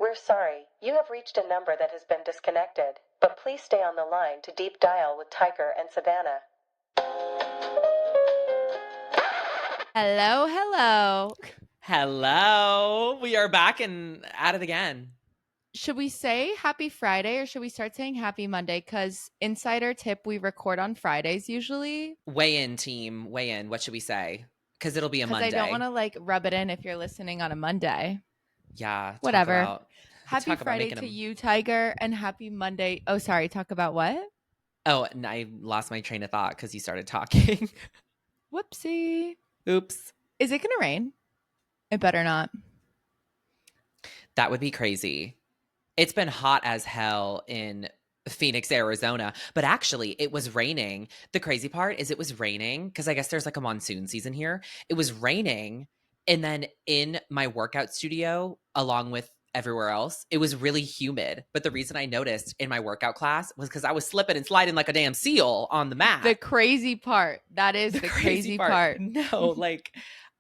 We're sorry. You have reached a number that has been disconnected, but please stay on the line to deep dial with Tiger and Savannah. Hello, hello. Hello. We are back and at it again. Should we say happy Friday or should we start saying happy Monday? Because insider tip, we record on Fridays usually. Weigh in, team. Weigh in. What should we say? Because it'll be a Monday. Because I don't want to like rub it in if you're listening on a Monday. Yeah. Whatever. Happy talk Friday to you, Tiger, and happy Monday. Oh, sorry. Talk about what? Oh, and I lost my train of thought because you started talking. Whoopsie. Oops. Is it going to rain? It better not. That would be crazy. It's been hot as hell in Phoenix, Arizona, but actually it was raining. The crazy part is it was raining because I guess there's like a monsoon season here. It was raining. And then in my workout studio, along with everywhere else, it was really humid. But the reason I noticed in my workout class was because I was slipping and sliding like a damn seal on the mat. The crazy part. That is the crazy part. No, like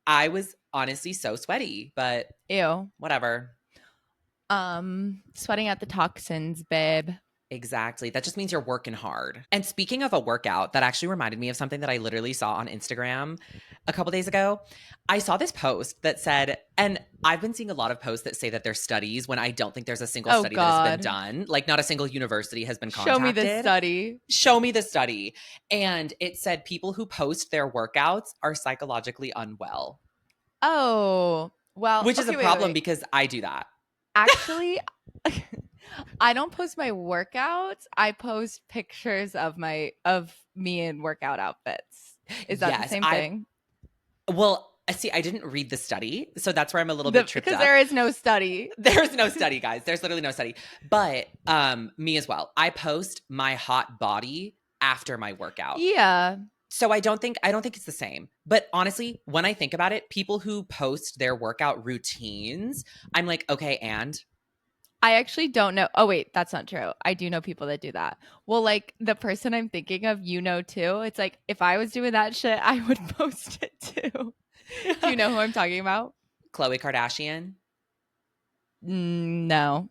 I was honestly so sweaty, but Ew. whatever. Sweating out the toxins, babe. Exactly. That just means you're working hard. And speaking of a workout, that actually reminded me of something that I literally saw on Instagram a couple days ago. I saw this post that said, and I've been seeing a lot of posts that say that they're studies when I don't think there's a single study that has been done. Like not a single university has been contacted. Show me the study. Show me the study. And it said people who post their workouts are psychologically unwell. Oh, well. Which is a problem because I do that. Actually, I don't post my workouts. I post pictures of me in workout outfits. Is that the same thing? Well, see, I didn't read the study, so that's where I'm a little bit tripped up. Because there is no study. There's no study, guys. There's literally no study. But me as well. I post my hot body after my workout. Yeah. So I don't think it's the same. But honestly, when I think about it, people who post their workout routines, I'm like, okay, and I actually don't know. Oh, wait, that's not true. I do know people that do that. Well, like the person I'm thinking of, you know, too. It's like if I was doing that shit, I would post it too. Do you know who I'm talking about? Khloe Kardashian? No.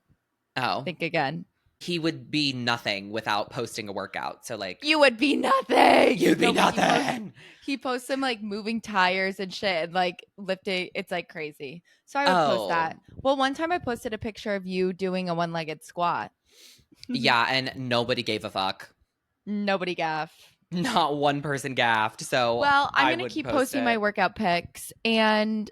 Oh. Think again. He would be nothing without posting a workout. So like you would be nothing. You'd be nothing. He posts some like moving tires and shit and like lifting. It's like crazy. So I would post that. Well, one time I posted a picture of you doing a one-legged squat. Yeah, and nobody gave a fuck. Nobody gaffed. Not one person gaffed. So well, I'm gonna keep posting my workout pics, and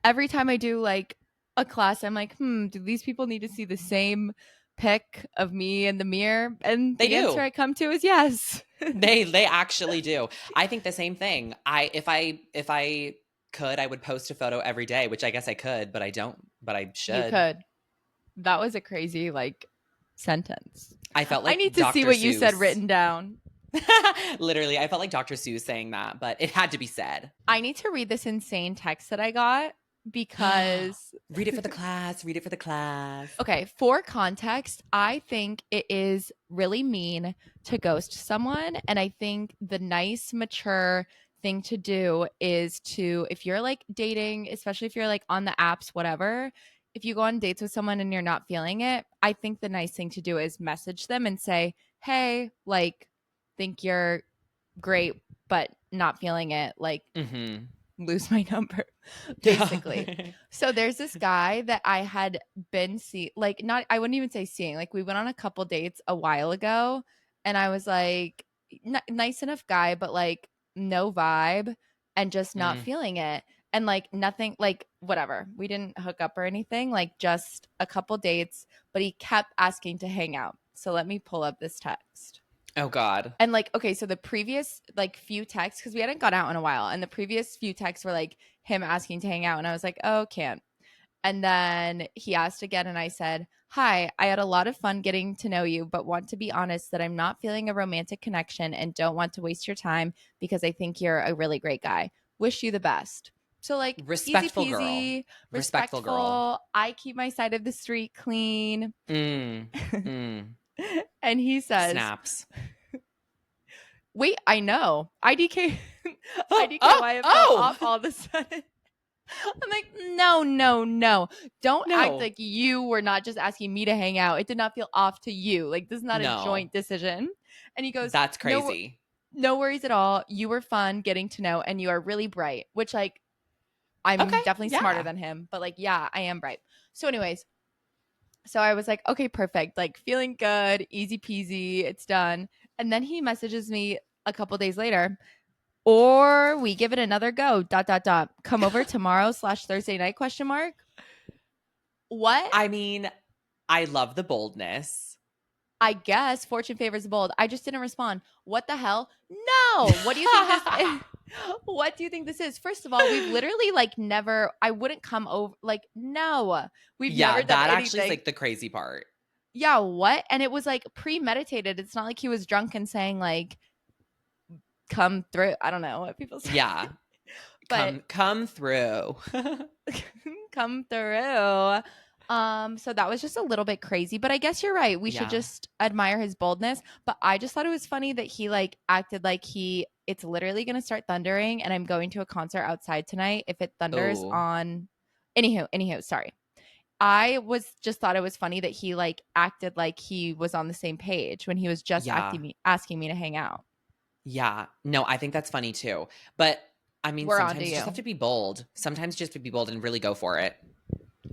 every time I do like a class, I'm like, do these people need to see the same pic of me in the mirror? And the answer I come to is yes. they actually do. I think the same thing. If I could, I would post a photo every day, which I guess I could, but I don't. But I should. You could. That was a crazy like sentence. I felt like I need to Dr. see what Seuss. you said written down. Literally, I felt like Dr. Seuss saying that, but it had to be said. I need to read this insane text that I got because read it for the class. Read it for the class. Okay, for context, I think it is really mean to ghost someone, and I think the nice, mature thing to do is to, if you're like dating, especially if you're like on the apps, whatever, if you go on dates with someone and you're not feeling it, I think the nice thing to do is message them and say, hey, like, think you're great, but not feeling it. Like, lose my number, basically. So there's this guy that I had been I wouldn't even say seeing. Like, we went on a couple dates a while ago, and I was like, nice enough guy, but like no vibe and just not feeling it. And like nothing, like whatever. We didn't hook up or anything, like just a couple dates, but he kept asking to hang out. So let me pull up this text. Oh God. And like, okay, so the previous like few texts, because we hadn't gone out in a while, and the previous few texts were like him asking to hang out, and I was like, oh, can't. And then he asked again, and I said, hi, I had a lot of fun getting to know you, but want to be honest that I'm not feeling a romantic connection and don't want to waste your time because I think you're a really great guy. Wish you the best. So like respectful easy peasy, girl. Respectful girl. I keep my side of the street clean. And he says, snaps. Wait, I know. IDK. IDK. Why it fell off all of a sudden. I'm like, no. Don't act No. like you were not just asking me to hang out. It did not feel off to you. Like, this is not a No. joint decision. And he goes, That's no, crazy. no worries at all. You were fun getting to know, and you are really bright, which, like, I'm Okay. definitely smarter Yeah. than him. But, like, yeah, I am bright. So anyways, so I was like, okay, perfect. Like, feeling good, easy peasy. It's done. And then he messages me a couple days later, or we give it another go, ... Come over tomorrow / Thursday night, question mark. What? I mean, I love the boldness. I guess fortune favors the bold. I just didn't respond. What the hell? No. What do you think this is? What do you think this is? First of all, we've literally like never, I wouldn't come over. Like, no, we've Yeah, never done that actually is anything. like the crazy part. Yeah, what? And it was like premeditated. It's not like he was drunk and saying like, come through. I don't know what people say. Yeah. But Come through. come through. So that was just a little bit crazy, but I guess you're right. We should Yeah. just admire his boldness. But I just thought it was funny that he like acted like it's literally gonna start thundering and I'm going to a concert outside tonight if it thunders Oh. on anywho, sorry. I was just thought it was funny that he like acted like he was on the same page when he was just Yeah. asking me to hang out. Yeah. No, I think that's funny too. But I mean, We're on to sometimes you just you. have to be bold. Sometimes you just have to be bold and really go for it.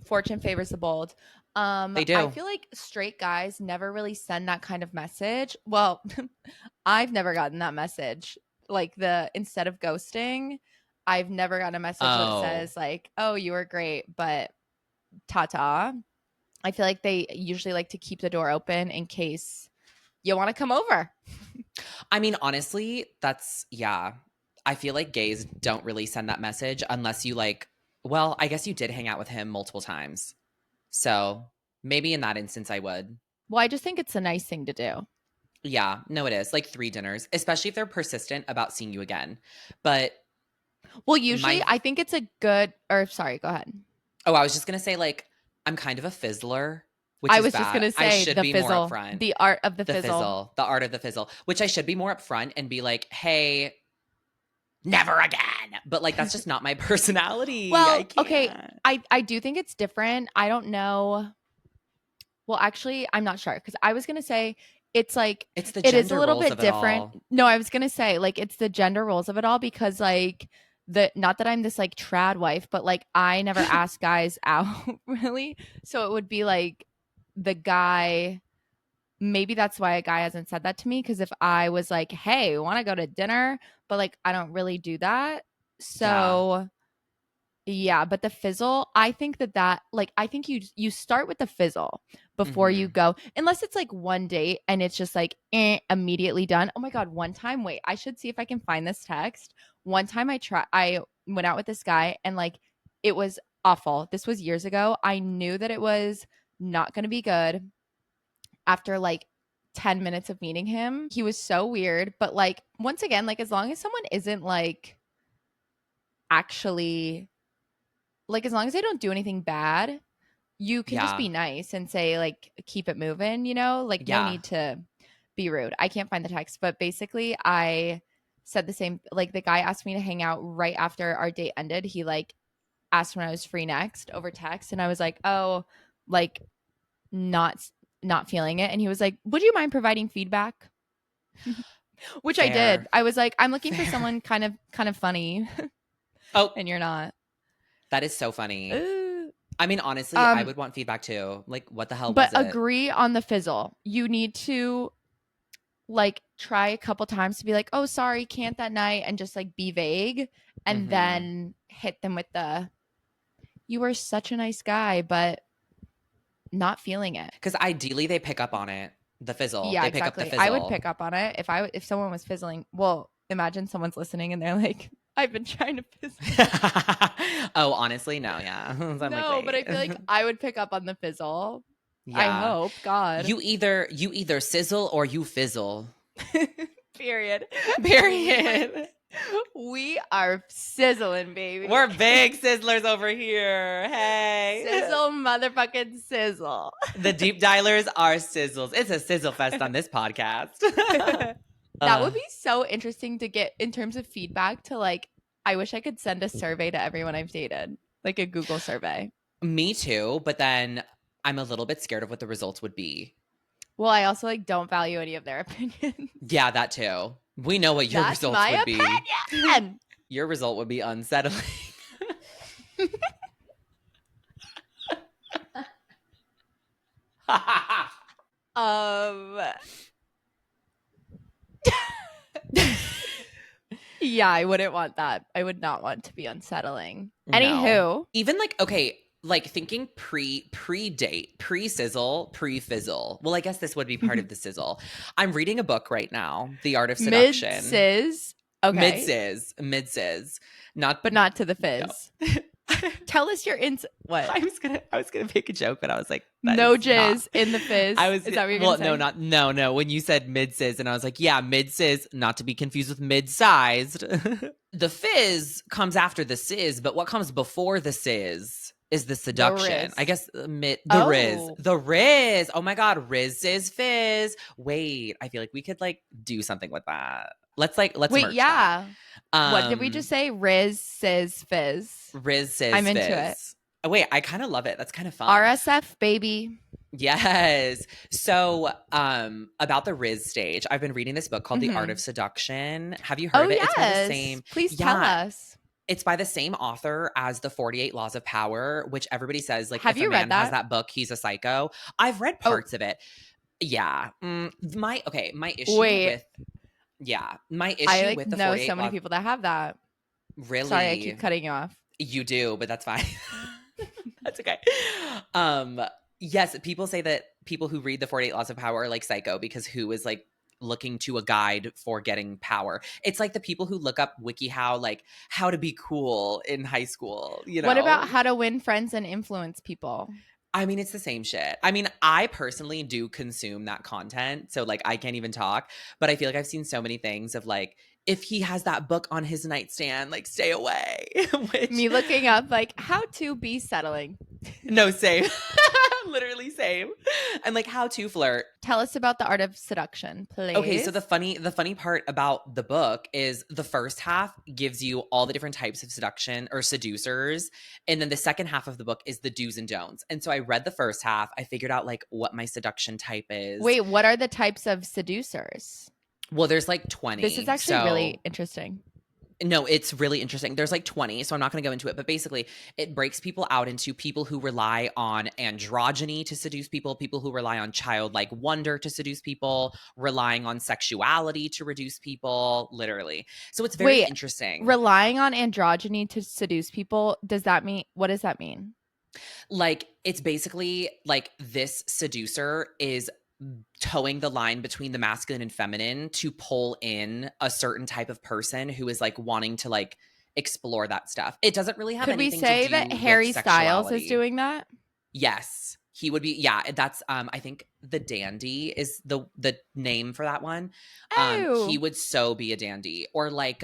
Fortune favors the bold. They I do. feel like straight guys never really send that kind of message. Well, I've never gotten that message. Like instead of ghosting, I've never gotten a message that Oh. says like, "Oh, you were great, but ta-ta." I feel like they usually like to keep the door open in case you want to come over. I mean, honestly, yeah. I feel like gays don't really send that message unless you like, well, I guess you did hang out with him multiple times. So maybe in that instance, I would. Well, I just think it's a nice thing to do. Yeah, no, it is. Like 3 dinners, especially if they're persistent about seeing you again. But Well, usually my, I think it's a good or sorry, go ahead. I was just going to say, like, I'm kind of a fizzler, which I is was just bad. gonna I say should the be more fizzle, upfront. the art of the The fizzle. the art of the fizzle, which I should be more upfront and be like, hey, never again. But like, that's just not my personality. I Well, can't. okay, I do think it's different. I don't know. Well, actually, I'm not sure because I was gonna say it's like It's the it is a gender little roles bit of it different. all. No, I was gonna say like it's the gender roles of it all because like the not that I'm this like trad wife, but like I never ask guys out really. So it would be like the guy. Maybe that's why a guy hasn't said that to me because if I was like, "Hey, want to go to dinner?" but like I don't really do that. Yeah. So yeah, but the fizzle, I think that like I think you start with the fizzle before you Hmm. go, unless it's like one date and it's just like immediately done. Oh my god, one time, wait, I should see if I can find this text. One time I went out with this guy and like it was awful. This was years ago. I knew that it was not going to be good after like 10 minutes of meeting him. He was so weird, but like once again, like as long as someone isn't like actually like as long as they don't do anything bad, you can just Yeah. be nice and say like keep it moving, like no Yeah. need to be rude. I can't find the text, but basically I said the same, like the guy asked me to hang out right after our date ended. He like asked when I was free next over text and I was like, "Oh, like not not feeling it." And he was like, "Would you mind providing feedback?" Which I did. Fair. I was like, "I'm looking for Fair. someone kind of funny." Oh, And you're not. that is so funny. Ooh. I mean, honestly, I would want feedback too. Like, what the hell But was it? agree on the fizzle. You need to like try a couple times to be like, "Oh, sorry, can't that night," and just like be vague and Hmm. then hit them with the "You were such a nice guy, but not feeling it." Because ideally, they pick up on it. The fizzle. Yeah, They pick up the exactly. I would fizzle. pick up on it if someone was fizzling. Well, imagine someone's listening and they're like, "I've been trying to fizzle." Oh, honestly, no, yeah. So I'm like, No, but I wait. feel like I would pick up on the fizzle. I Yeah. hope, God. You either sizzle or you fizzle. Period. Period. We are sizzling, baby. We're big sizzlers over here. Hey. Sizzle, motherfucking sizzle. The deep dialers are sizzles. It's a sizzle fest on this podcast. That would be so interesting to get in terms of feedback to like, I wish I could send a survey to everyone I've dated. like a Google survey. Me too, but then I'm a little bit scared of what the results would be. Well, I also like don't value any of their opinions. Yeah, that too. We know what your That's results my would be. opinion. Your result would be unsettling. Um. Yeah, I wouldn't want that. I would not want to be unsettling. No. Anywho, Even like, okay, like thinking pre-date, pre-sizzle, pre-fizzle. Well, I guess this would be part of the sizzle. I'm reading a book right now, The Art of Seduction. mid-sizz. Okay. Mid-sizz. Not But not to the no. fizz. Tell us your what? I was gonna make a joke, but I was like, no is jizz not. in the fizz. I was Is that what you're gonna say? no. When you said mid-sizz, and I was like, yeah, mid-sizz, not to be confused with mid-sized. The fizz comes after the sizz, but what comes before the sizz is the seduction. I guess the riz. Oh my god, riz is fizz. Wait, I feel like we could like do something with that. Let's Wait, merch yeah. that. What did we just say? Riz, sizz, fizz. Riz, sizz, I'm into fizz. it. Oh, wait, I kind of love it. That's kind of fun. RSF, baby. Yes. So, about the Riz stage, I've been reading this book called The Art Mhm. of Seduction. Have you heard of it? Yes. It's by the same. Please tell us. It's by the same author as The 48 Laws of Power, which everybody says, like, Have if you a man read that? has that book, he's a psycho. I've read parts of it. Yeah. My issue with I with the know 48 so many Laws. people that have that. Really? Sorry, I keep cutting you off. You do, but that's fine. That's okay. Yes, people say that people who read the 48 Laws of Power are like psycho because who is like looking to a guide for getting power. It's like the people who look up WikiHow, like how to be cool in high school, you know? What about how to win friends and influence people? I mean, it's the same shit. I mean, I personally do consume that content. So like I can't even talk, but I feel like I've seen so many things of like, if he has that book on his nightstand, like stay away. Me looking up like how to be settling. No, same. Literally same. And like how to flirt. Tell us about the art of seduction, please. Okay, so the funny part about the book is the first half gives you all the different types of seduction or seducers, and then the second half of the book is the do's and don'ts. And so I read the first half, I figured out like what my seduction type is. Wait, what are the types of seducers? Well, there's like 20. This is actually really interesting. No, it's really interesting. There's like 20, so I'm not going to go into it. But basically, it breaks people out into people who rely on androgyny to seduce people, people who rely on childlike wonder to seduce people, relying on sexuality to reduce people, literally. So it's very interesting. Relying on androgyny to seduce people, what does that mean? Like, it's basically like this seducer is towing the line between the masculine and feminine to pull in a certain type of person who is like wanting to like explore that stuff. It doesn't really have anything to do with Could we say that Harry Styles is doing that? Yes, he would be. Yeah, that's I think the dandy is the name for that one. He would so be a dandy, or like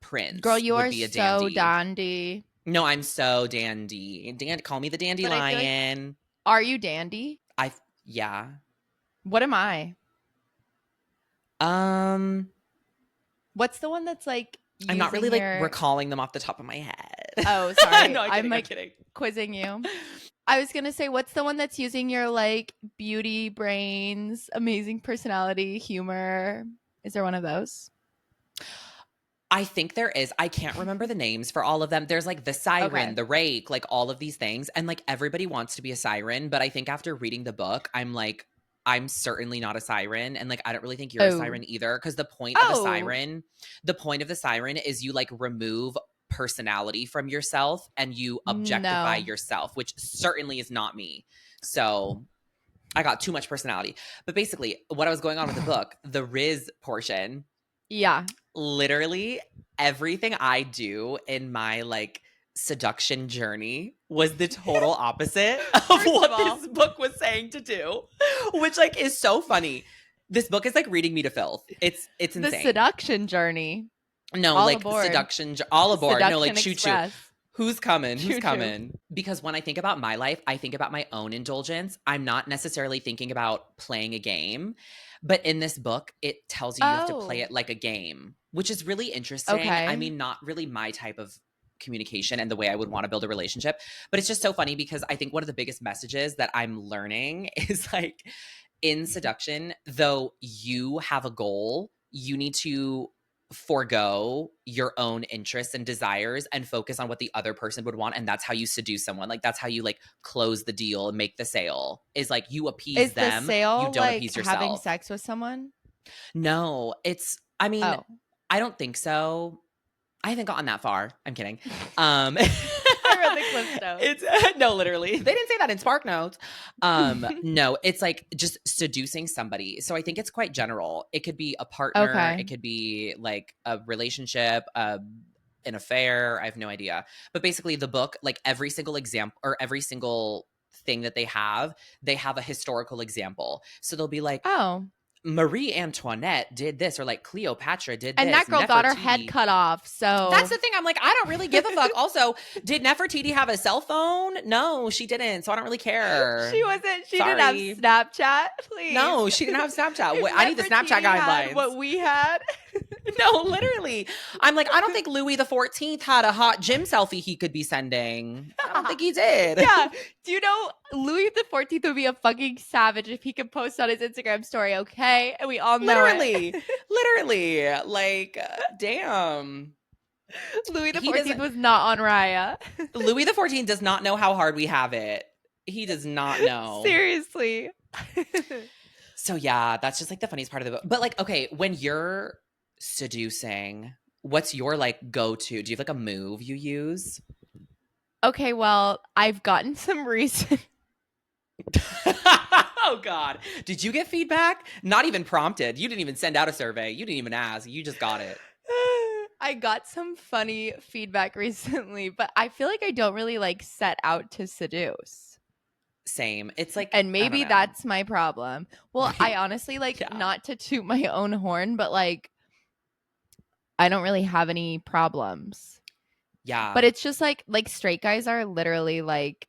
Prince. Girl, you would are be a so dandy. No, I'm so dandy. Call me the dandelion. Like, are you dandy? Yeah. What am I? What's the one that's like? I'm not really like recalling them off the top of my head. Oh, sorry. No, I'm like kidding. Quizzing you. I was gonna say, what's the one that's using your like beauty brains, amazing personality, humor? Is there one of those? I think there is. I can't remember the names for all of them. There's like the siren, the rake, like all of these things. And like everybody wants to be a siren. But I think after reading the book, I'm like, I'm certainly not a siren. And like, I don't really think you're a siren either. Because the point of the siren is you like remove personality from yourself and you objectify yourself, which certainly is not me. So I got too much personality. But basically, what I was going on with the book, the Riz portion. Yeah. Literally everything I do in my like seduction journey was the total opposite of what this book was saying to do, which like is so funny. This book is like reading me to filth. It's insane. The seduction journey. No, all like aboard. Seduction, all aboard. Seduction no, like choo choo. Who's coming? Choo-choo. Who's coming? Because when I think about my life, I think about my own indulgence. I'm not necessarily thinking about playing a game. But in this book, it tells you you have to play it like a game, which is really interesting. Okay. I mean, not really my type of communication and the way I would want to build a relationship. But it's just so funny because I think one of the biggest messages that I'm learning is like in seduction, though you have a goal, you need to forego your own interests and desires and focus on what the other person would want. And that's how you seduce someone. Like that's how you like close the deal and make the sale, is like you appease Is the them, you sale don't like appease having yourself. sex with someone? No, it's, I mean, Oh. I don't think so. I haven't gotten that far. I'm kidding. I read the clip notes. It's no, literally. They didn't say that in Spark Notes. No, it's like just seducing somebody. So I think it's quite general. It could be a partner, Okay. it could be like a relationship, an affair. I have no idea. But basically the book, like every single example or every single thing that they have a historical example. So they'll be like, Oh. Marie Antoinette did this, or like Cleopatra did And this. that girl got her head Nefertiti. cut off. So That's the thing. I'm like, I don't really give a fuck. Also, did Nefertiti have a cell phone? No, she didn't. So I don't really care. she wasn't. She Sorry. didn't have Snapchat. Please. No, she didn't have Snapchat. If I need the Snapchat Nefertiti had guidelines. what we had. No, literally. I'm like, I don't think Louis the 14th had a hot gym selfie he could be sending. I don't think he did. Yeah. Do you know Louis the 14th would be a fucking savage if he could post on his Instagram story, okay? And we all know Literally. Literally. Like, damn. Louis the He 14th doesn't- was not on Raya. Louis the 14th does not know how hard we have it. He does not know. Seriously. So yeah, that's just like the funniest part of the book. But like, okay, when you're seducing, what's your like go-to? Do you have like a move you use? Okay, well, I've gotten some recent. Oh God. Did you get feedback? Not even prompted. You didn't even send out a survey. You didn't even ask. You just got it. I got some funny feedback recently, but I feel like I don't really like set out to seduce. Same. It's like, And I maybe don't know. that's my problem. Well, I honestly like Yeah. not to toot my own horn, but like I don't really have any problems. Yeah. But it's just like straight guys are literally like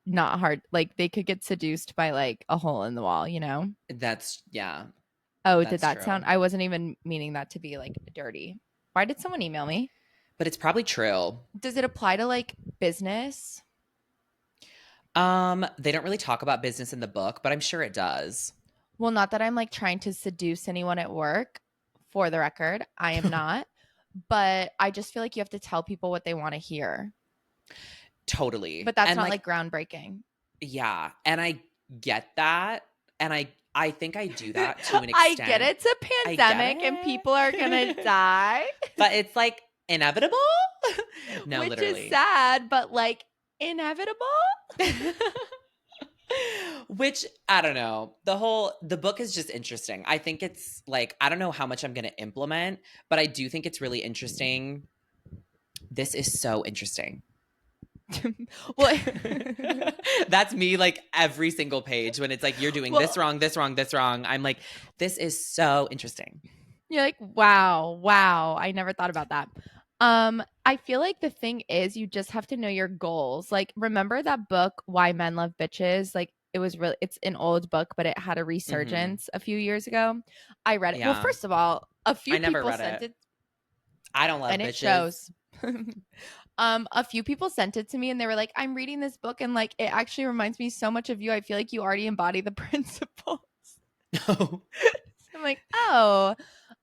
not hard. Like they could get seduced by like a hole in the wall, you know? That's, yeah. Oh, That's did that true. sound? I wasn't even meaning that to be like dirty. Why did someone email me? But it's probably true. Does it apply to like business? They don't really talk about business in the book, but I'm sure it does. Well, not that I'm like trying to seduce anyone at work. For the record, I am not. But I just feel like you have to tell people what they want to hear. Totally. But that's And, not like groundbreaking. Yeah. And I get that. And I think I do that to an I extent. get it's a pandemic and it. people are gonna die. But it's like inevitable? No, which literally. is sad, but like inevitable. Which, I don't know. The book is just interesting. I think it's like, I don't know how much I'm going to implement, but I do think it's really interesting. This is so interesting. Well, That's me like every single page when it's like, you're doing this wrong, this wrong, this wrong. I'm like, this is so interesting. you're like, wow. I never thought about that. I feel like the thing is you just have to know your goals. Like, remember that book, Why Men Love Bitches? Like, it's an old book, but it had a resurgence a few years ago. I read it. Yeah. Well, first of all, a few I never people read sent it. it. I don't love And bitches. it shows. A few people sent it to me and they were like, I'm reading this book and like it actually reminds me so much of you. I feel like you already embody the principles. No. I'm like, oh.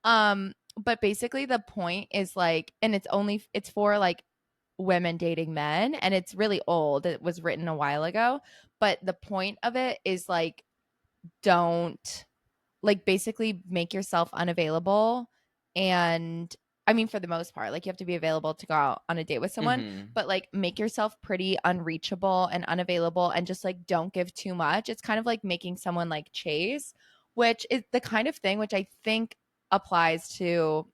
But basically the point is like, and it's for like women dating men, and it's really old. It was written a while ago. But the point of it is like, don't like basically make yourself unavailable. And I mean, for the most part, like you have to be available to go out on a date with someone, Mhm. but like make yourself pretty unreachable and unavailable and just like don't give too much. It's kind of like making someone like chase, which is the kind of thing which I think applies to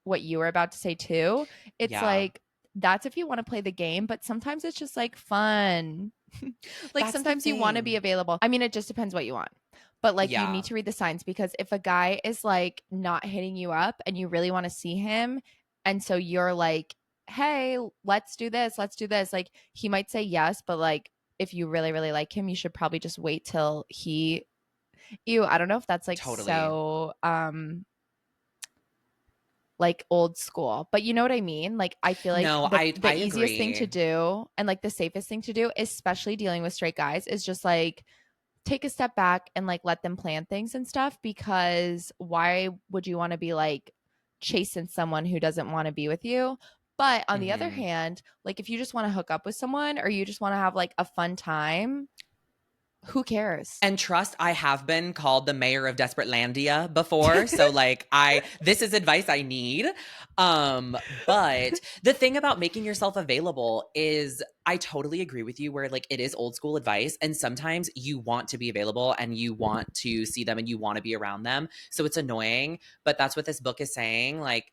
what you were about to say too. It's Yeah. like that's if you want to play the game, but sometimes it's just like fun. Like That's the sometimes you want to be thing. available. I mean, it just depends what you want. But like you Yeah. need to read the signs, because if a guy is like not hitting you up and you really want to see him, and so you're like, hey, let's do this, like he might say yes, but like if you really, really like him, you should probably just wait till I don't know if that's like Totally. so like old school. But you know what I mean? Like I feel like No, the I easiest thing to agree. do and like the safest thing to do, especially dealing with straight guys, is just like take a step back and like let them plan things and stuff, because why would you want to be like chasing someone who doesn't want to be with you? But on the other Mhm. hand, like if you just want to hook up with someone or you just want to have like a fun time, who cares? And trust, I have been called the mayor of Desperate Landia before. So like this is advice I need. But the thing about making yourself available is I totally agree with you where like it is old school advice. And sometimes you want to be available and you want to see them and you want to be around them. So it's annoying. But that's what this book is saying. Like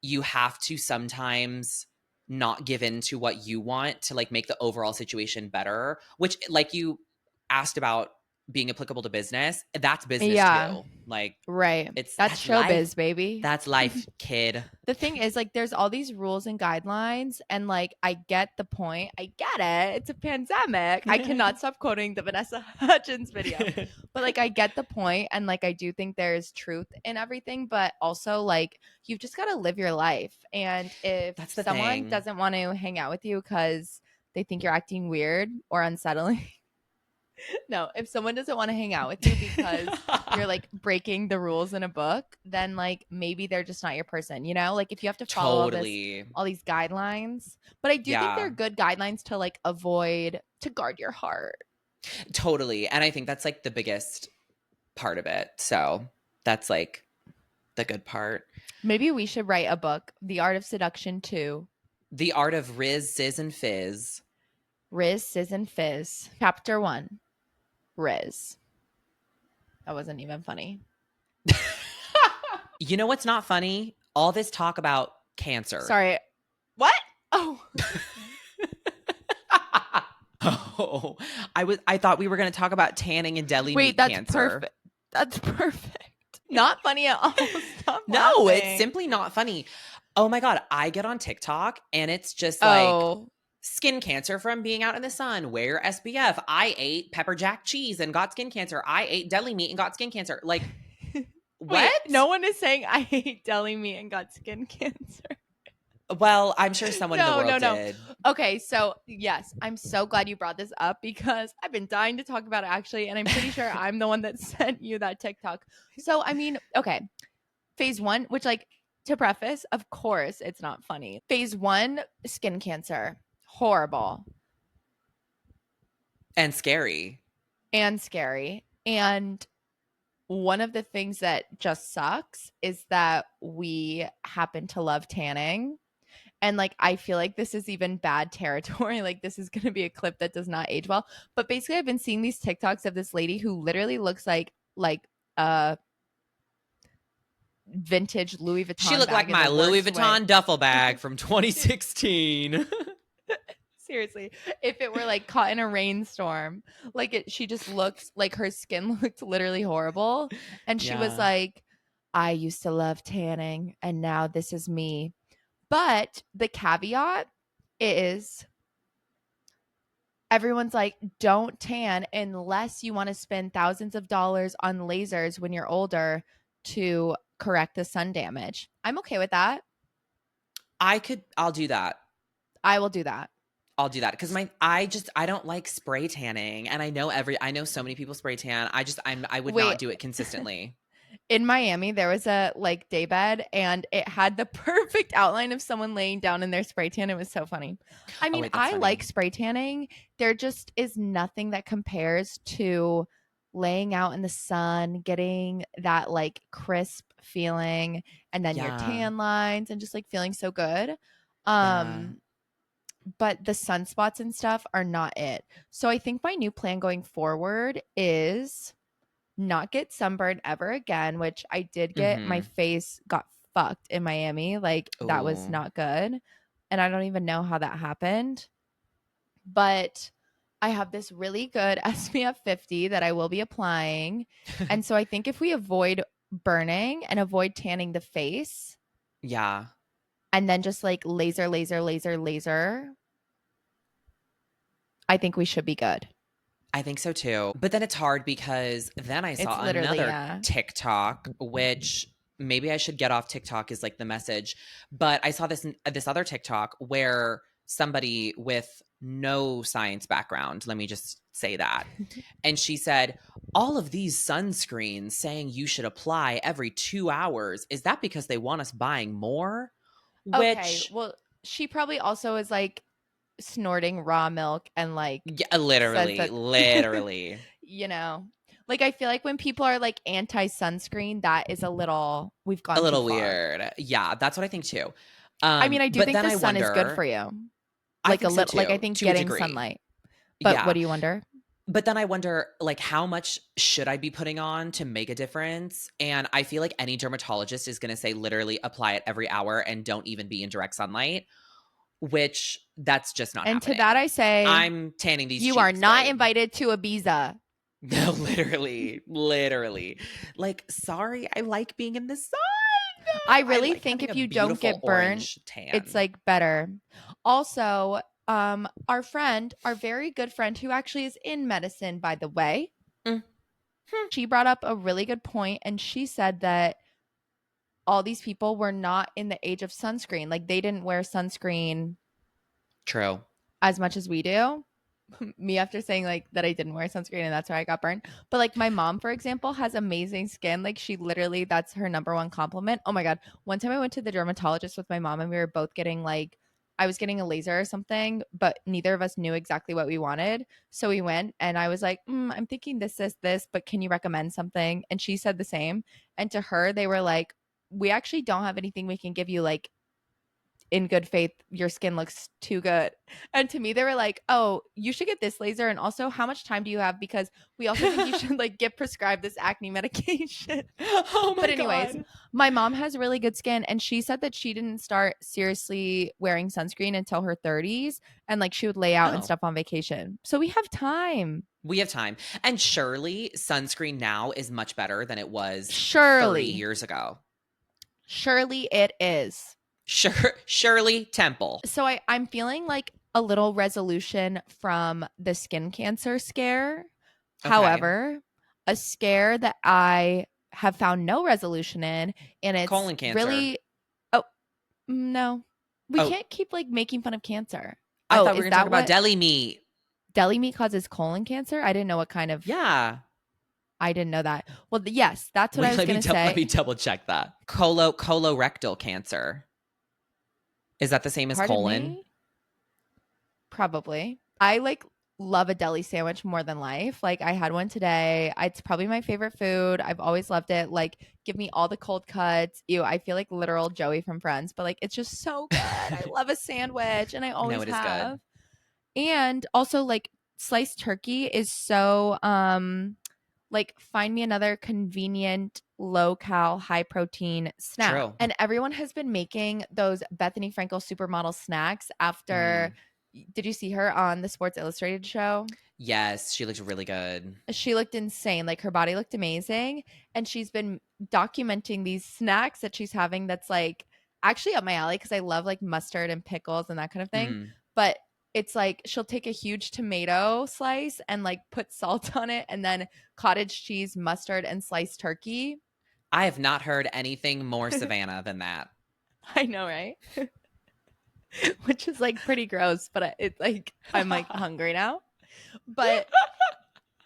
you have to sometimes not give in to what you want to like make the overall situation better, which like you asked about being applicable to business, that's business Yeah, too. Like right. it's That's that's life. showbiz, baby. That's life, kid. The thing is, like, there's all these rules and guidelines, and like, I get the point. I get it. It's a pandemic. I cannot stop quoting the Vanessa Hudgens video, but like, I get the point, and like, I do think there's truth in everything, but also, like, you've just got to live your life. And if That's the someone thing. doesn't want to hang out with you because they think you're acting weird or unsettling, no, if someone doesn't want to hang out with you because you're like breaking the rules in a book, then like maybe they're just not your person, you know? Like if you have to follow Totally. all these guidelines. But I do think Yeah, they're good guidelines to like avoid, to guard your heart. totally. And I think that's like the biggest part of it. So that's like the good part. Maybe we should write a book, The Art of Seduction 2, The art of Riz, Sizz, and Fizz. Riz, Sizz, and Fizz. Chapter 1, Riz. That wasn't even funny. You know what's not funny? All this talk about cancer. Sorry. What? Oh. Oh, I thought we were going to talk about tanning and deli Wait, meat that's cancer. perfect. That's perfect. Not funny at all. Stop No, laughing. it's simply not funny. Oh my God, I get on TikTok and it's just like skin cancer from being out in the sun. Wear SPF. I ate pepper jack cheese and got skin cancer. I ate deli meat and got skin cancer. Like, what? Wait, no one is saying I ate deli meat and got skin cancer. Well, I'm sure someone in the world did. Okay, so yes, I'm so glad you brought this up because I've been dying to talk about it actually, and I'm pretty sure I'm the one that sent you that TikTok. So, I mean, okay, phase 1, which like to preface, of course, it's not funny. Phase 1, skin cancer, horrible And scary. and scary. And one of the things that just sucks is that we happen to love tanning. And like I feel like this is even bad territory. Like this is going to be a clip that does not age well. But basically I've been seeing these TikToks of this lady who literally looks like a vintage Louis Vuitton She looked bag like in my the Louis worst Vuitton way. duffel bag from 2016. Seriously, if it were like caught in a rainstorm, like she just looks like her skin looked literally horrible. And she was Yeah. like, I used to love tanning and now this is me. But the caveat is everyone's like, don't tan unless you want to spend thousands of dollars on lasers when you're older to correct the sun damage. I'm okay with that. I'll do that. I will do that. I'll do that because I don't like spray tanning, and I know so many people spray tan. I would not do it consistently. In Miami, there was a like day bed, and it had the perfect outline of someone laying down in their spray tan. It was so funny. I mean, Wait, that's I funny. like spray tanning. There just is nothing that compares to laying out in the sun, getting that like crisp feeling, and then your Yeah. tan lines, and just like feeling so good. Yeah. But the sunspots and stuff are not it. So I think my new plan going forward is not get sunburned ever again, which I did get. My face got fucked in Miami. Like that was Ooh. not good. And I don't even know how that happened. But I have this really good SPF 50 that I will be applying. And so I think if we avoid burning and avoid tanning the face, Yeah. and then just like laser, I think we should be good. I think so too. But then it's hard because then I saw It's literally, another yeah. TikTok, which maybe I should get off TikTok is like the message. But I saw this other TikTok where somebody with no science background, let me just say that. And she said, all of these sunscreens saying you should apply every 2 hours, is that because they want us buying more? Okay, Which well, she probably also is like snorting raw milk and like yeah, says literally, that literally. you know, like I feel like when people are like anti sunscreen, that is a little we've A gone too little far. weird. Yeah, that's what I think too. I mean, I do But think then the I sun is good for wonder, you. I Like a think so little, like I too, think to a getting degree. sunlight. But what Yeah. do you wonder? But then I wonder, like, how much should I be putting on to make a difference? And I feel like any dermatologist is going to say literally apply it every hour and don't even be in direct sunlight, which that's just not And to that happening. I say, I'm tanning these you are cheeks, not babe. invited to Ibiza. No, literally, literally. Like, sorry, I like being in the sun. I I really like think having a if you don't beautiful get burned, orange it's tan. like better. Also, our friend, our very good friend who actually is in medicine, by the way, Mm, she brought up a really good point and she said that all these people were not in the age of sunscreen. Like they didn't wear sunscreen true. as much as we do. Me after saying like that I didn't wear sunscreen and that's why I got burned. But like my mom, for example, has amazing skin. Like she literally, that's her number one compliment. Oh my God. One time I went to the dermatologist with my mom and we were both getting like, I was getting a laser or something, but neither of us knew exactly what we wanted. So we went and I was like, I'm thinking this, but can you recommend something? And she said the same. And to her, they were like, we actually don't have anything we can give you. Like, in good faith, your skin looks too good. And to me, they were like, oh, you should get this laser. And also, how much time do you have? Because we also think you should like get prescribed this acne medication. Oh But my anyways, God. my mom has really good skin. And she said that she didn't start seriously wearing sunscreen until her 30s. And like she would lay out and Oh, stuff on vacation. So we have time. we have time. And surely sunscreen now is much better than it was 30 Surely, years ago. surely it is. Shirley Temple. So I'm feeling like a little resolution from the skin cancer scare. Okay. However, a scare that I have found no resolution in, and it's Colon cancer. really, oh, no. We Oh, can't keep like making fun of cancer. I Oh, thought we were is going to talk that about what deli meat. deli meat causes colon cancer? I didn't know what kind of, Yeah. I didn't know that. Well, yes, that's what I Wait, was going to let me say. double check that. Colorectal cancer. Is that the same as Pardon colon? me? Probably. I like love a deli sandwich more than life. Like I had one today. It's probably my favorite food. I've always loved it. Like give me all the cold cuts. Ew, I feel like literal Joey from Friends, but like it's just so good. I love a sandwich and I No, always it is good. have. And also like sliced turkey is so like find me another convenient low cal high protein snack. True. And everyone has been making those Bethany Frankel supermodel snacks after, Mm. did you see her on the Sports Illustrated show? Yes, she looks really good. She looked insane. Like her body looked amazing. And she's been documenting these snacks that she's having that's like actually up my alley because I love like mustard and pickles and that kind of thing. Mm. But it's like she'll take a huge tomato slice and like put salt on it and then cottage cheese, mustard, and sliced turkey. I have not heard anything more Savannah than that. I know, right? Which is like pretty gross, but it's like I'm like hungry now. But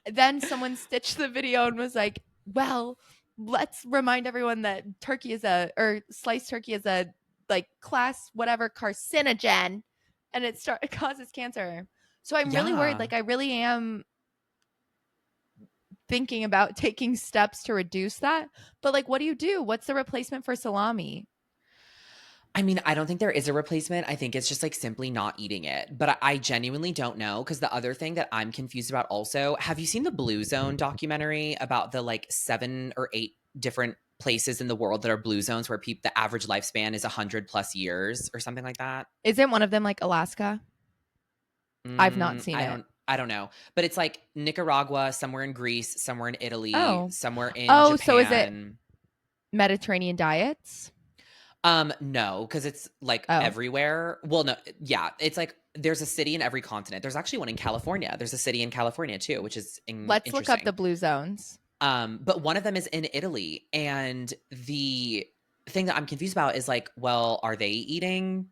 then someone stitched the video and was like, well, let's remind everyone that turkey is or sliced turkey is a like class whatever carcinogen and it causes cancer. So I'm really worried. Yeah. Like I really am thinking about taking steps to reduce that. But like what do you do? What's the replacement for salami? I mean, I don't think there is a replacement. I think it's just like simply not eating it. But I genuinely don't know. Because the other thing that I'm confused about also, have you seen the Blue Zone documentary about the like 7 or 8 different places in the world that are blue zones where the average lifespan is 100+ years or something like that? Isn't one of them like Alaska? I've not seen it. I don't know. But it's like Nicaragua, somewhere in Greece, somewhere in Italy, Oh. somewhere in Oh, so is it Japan. Mediterranean diets? No, because it's like Oh. everywhere. Well, no, yeah, it's like there's a city in every continent. There's actually one in California. There's a city in California too, which is Let's look up the interesting. blue zones. But one of them is in Italy. And the thing that I'm confused about is like, well, are they eating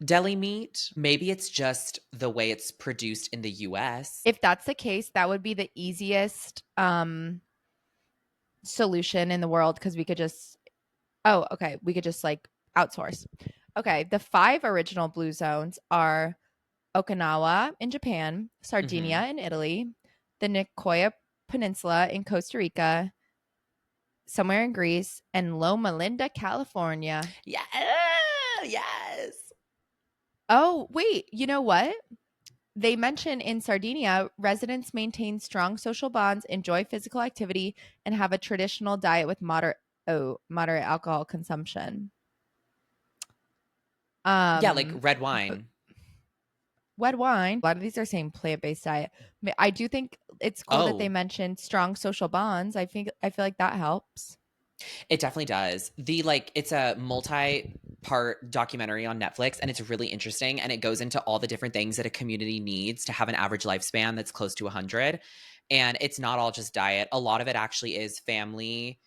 deli meat? Maybe it's just the way it's produced in the US. If that's the case, that would be the easiest solution in the world because we could just we could just like outsource. Okay, the 5 original blue zones are Okinawa in Japan, Sardinia in Italy, the Nicoya Peninsula in Costa Rica, somewhere in Greece, and Loma Linda, California. Yeah. Yes. Oh, wait, you know what? They mention in Sardinia, residents maintain strong social bonds, enjoy physical activity, and have a traditional diet with moderate alcohol consumption. Yeah, like red wine. Red wine. A lot of these are saying plant-based diet. I do think it's cool that they Oh. mentioned strong social bonds. I feel like that helps. It definitely does. It's a multi-part documentary on Netflix, and it's really interesting, and it goes into all the different things that a community needs to have an average lifespan that's close to 100. And it's not all just diet. A lot of it actually is family,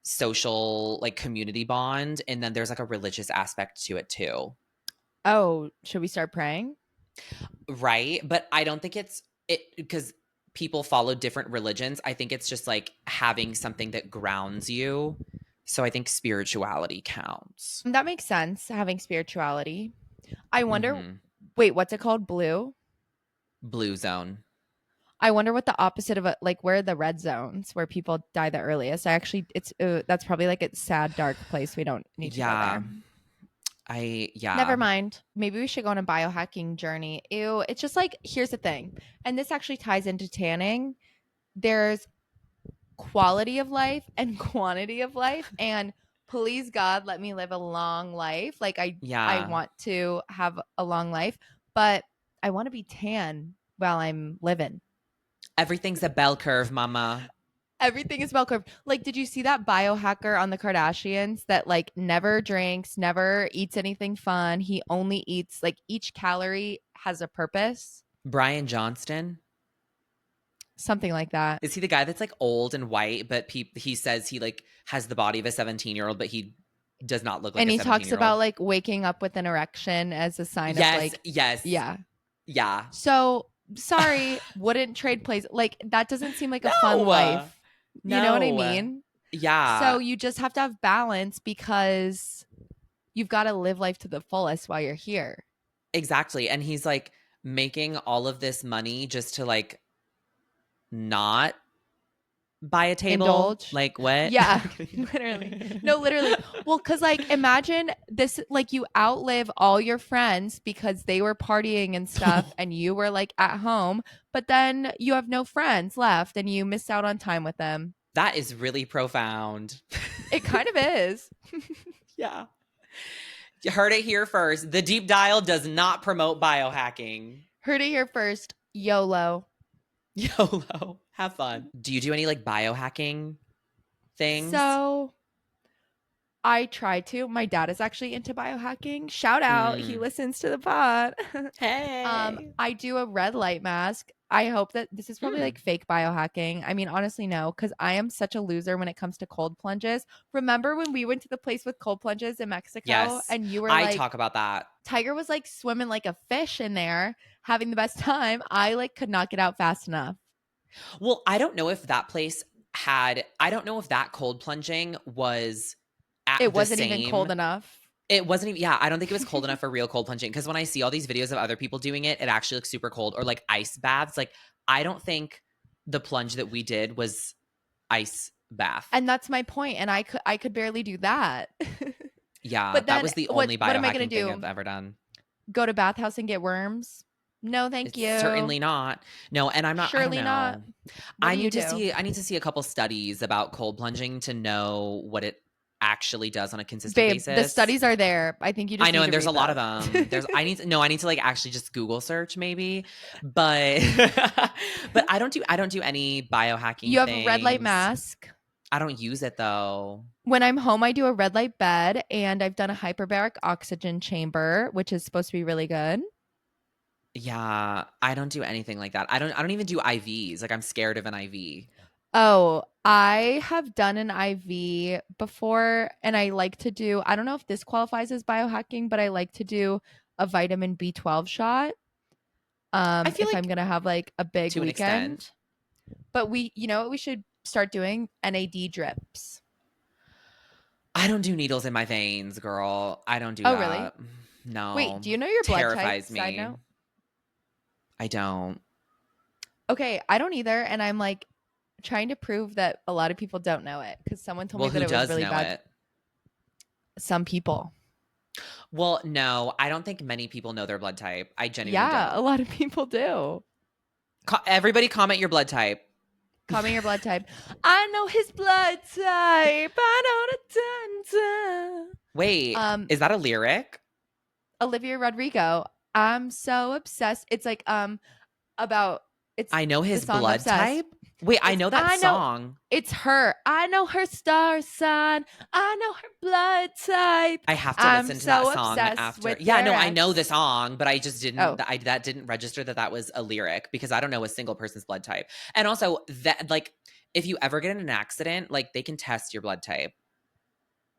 social, like community bond, and then there's like a religious aspect to it too. Oh, should we start praying? Right? But I don't think it's it because people follow different religions. I think it's just like having something that grounds you. So I think spirituality counts. That makes sense, having spirituality. I wonder, Mhm. wait, what's it called? Blue? Blue zone. I wonder what the opposite of like where are the red zones where people die the earliest. It's that's probably like a sad, dark place. We don't need to go Yeah. there. Never mind. Maybe we should go on a biohacking journey. Ew. It's just like, here's the thing. And this actually ties into tanning. There's quality of life and quantity of life. And please God, let me live a long life. Like I Yeah. want to have a long life, but I want to be tan while I'm living. Everything's a bell curve, mama. Everything is bell curve. Like, did you see that biohacker on the Kardashians that like never drinks, never eats anything fun? He only eats like each calorie has a purpose. Brian Johnston. Something like that. Is he the guy that's like old and white, but he says he like has the body of a 17-year-old, but he does not look like And a he 17-year-old? talks about like waking up with an erection as a sign of like, yes. Yeah. So sorry, wouldn't trade place. Like that doesn't seem like a fun No. life. You know what I No. mean? Yeah. So you just have to have balance because you've got to live life to the fullest while you're here. Exactly. And he's like making all of this money just to like not buy a table. Indulge. Like what? Yeah, literally. No, literally. Well, because like imagine this, like you outlive all your friends because they were partying and stuff and you were like at home, but then you have no friends left and you miss out on time with them. That is really profound. It kind of is. Yeah. You heard it here first. The Deep Dial does not promote biohacking. Heard it here first. YOLO. YOLO. Have fun. Do you do any like biohacking things? So I try to. My dad is actually into biohacking. Shout out. He listens to the pod. Hey. I do a red light mask. I hope that this is probably like fake biohacking. I mean, honestly, no, because I am such a loser when it comes to cold plunges. Remember when we went to the place with cold plunges in Mexico? Yes. And you were I like, talk about that. Tiger was like swimming like a fish in there, having the best time. I like could not get out fast enough. Well, I don't know if that place had, I don't know if that cold plunging was at It the wasn't same, even cold enough. It wasn't even, yeah, I don't think it was cold enough for real cold plunging. Because when I see all these videos of other people doing it, it actually looks super cold. Or like ice baths. Like, I don't think the plunge that we did was ice bath. And that's my point. And I could barely do that. Yeah, but that was the only what am I gonna biohacking thing do? I've ever done. Go to bathhouse and get worms? No, thank you. Certainly not. No, and I'm not. Surely I don't not. know. What I do need you to do? see. I need to see a couple studies about cold plunging to know what it actually does on a consistent Babe, basis. the studies are there. I think you just I know, need and to there's a read lot them. of them. I need to like actually just Google search maybe, but but I don't do any biohacking. You have things. a red light mask. I don't use it though. When I'm home, I do a red light bed, and I've done a hyperbaric oxygen chamber, which is supposed to be really good. Yeah, I don't do anything like that. I don't even do IVs. Like I'm scared of an IV. Oh, I have done an IV before, and I like to do, I don't know if this qualifies as biohacking, but I like to do a vitamin B12 shot I feel if I'm like gonna have like a big to an extent. weekend. But you know what we should start doing? NAD drips. I don't do needles in my veins, girl. I don't do Oh, really? that. Wait, No. do you know your blood type? Terrifies Side me. note. I don't. Okay, I don't either, and I'm like trying to prove that a lot of people don't know it because someone told Well, me that who it was does really know bad. it? Some people. Well, no, I don't think many people know their blood type. I genuinely Yeah, a don't. lot of people do. Everybody comment your blood type. Call me your blood type. I know his blood type. I know the dun, dun. Wait, is that a lyric? Olivia Rodrigo. I'm so obsessed. It's like about it's I know the his song blood Obsessed. type. Wait, I It's know that I know song. it's her. I know her star sign. I know her blood type. I have to I'm listen to that so song obsessed after. with Yeah, their no, I know the ex. song, but I just didn't. Oh, That didn't register that that was a lyric because I don't know a single person's blood type. And also that, like, if you ever get in an accident, like they can test your blood type,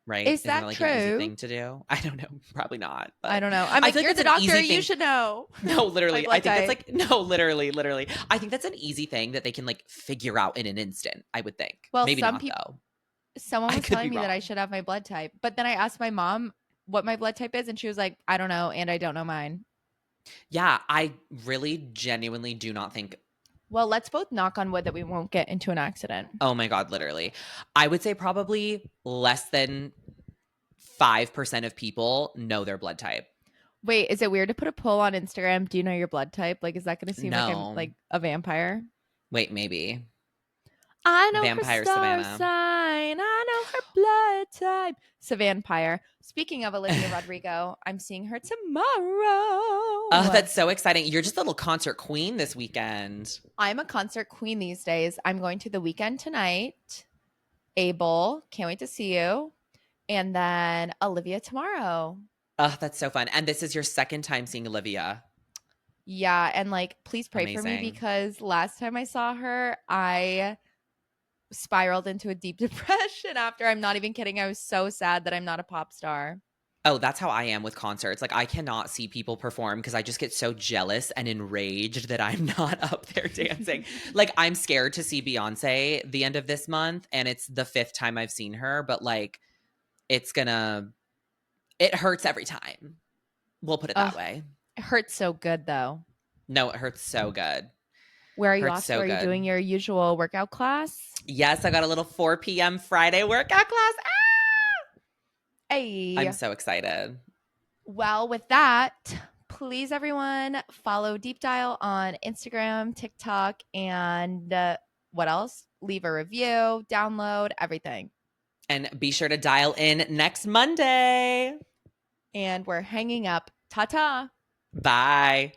right? is Isn't that that like an easy true? thing to do? I don't know, probably not, I but don't know. I'm I like, feel like you're that's the an doctor. easy You thing. should know. No, My literally, I blood think that's type. like no, literally. I think that's an easy thing that they can like figure out in an instant. I would think, Well, maybe some not people. though. Someone I was could telling be me that I wrong. should have my blood type, but then I asked my mom what my blood type is, and she was like, I don't know, and I don't know mine. Yeah, I really genuinely do not think. Well, let's both knock on wood that we won't get into an accident. Oh my God, literally. I would say probably less than 5% of people know their blood type. Wait, is it weird to put a poll on Instagram? Do you know your blood type? Like, is that going to seem like I'm No. like a vampire? Wait, maybe. I know her Vampire star Savannah. sign. I know her blood type. Savannah. Speaking of Olivia Rodrigo, I'm seeing her Oh, tomorrow. that's so exciting. You're just a little concert queen this weekend. I'm a concert queen these days. I'm going to the weekend tonight. Abel, can't wait to see you. And then Olivia tomorrow. Oh, that's so fun. And this is your second time seeing Olivia. Yeah, and like please pray for me Amazing. because last time I saw her, I spiraled into a deep depression after. I'm not even kidding. I was so sad that I'm not a pop star. Oh, that's how I am with concerts. Like, I cannot see people perform because I just get so jealous and enraged that I'm not up there dancing. Like, I'm scared to see Beyonce the end of this month, and it's the 5th time I've seen her, but like, it hurts every time. We'll put it that Ugh, way. it hurts so good though. No, it hurts so good. Where are you Hurts off to? so Are you doing good. your usual workout class? Yes, I got a little 4 p.m. Friday workout class. I'm Hey. so excited. Well, with that, please everyone follow Deep Dial on Instagram, TikTok, and what else? Leave a review, download, everything. And be sure to dial in next Monday. And we're hanging up. Ta ta. Bye.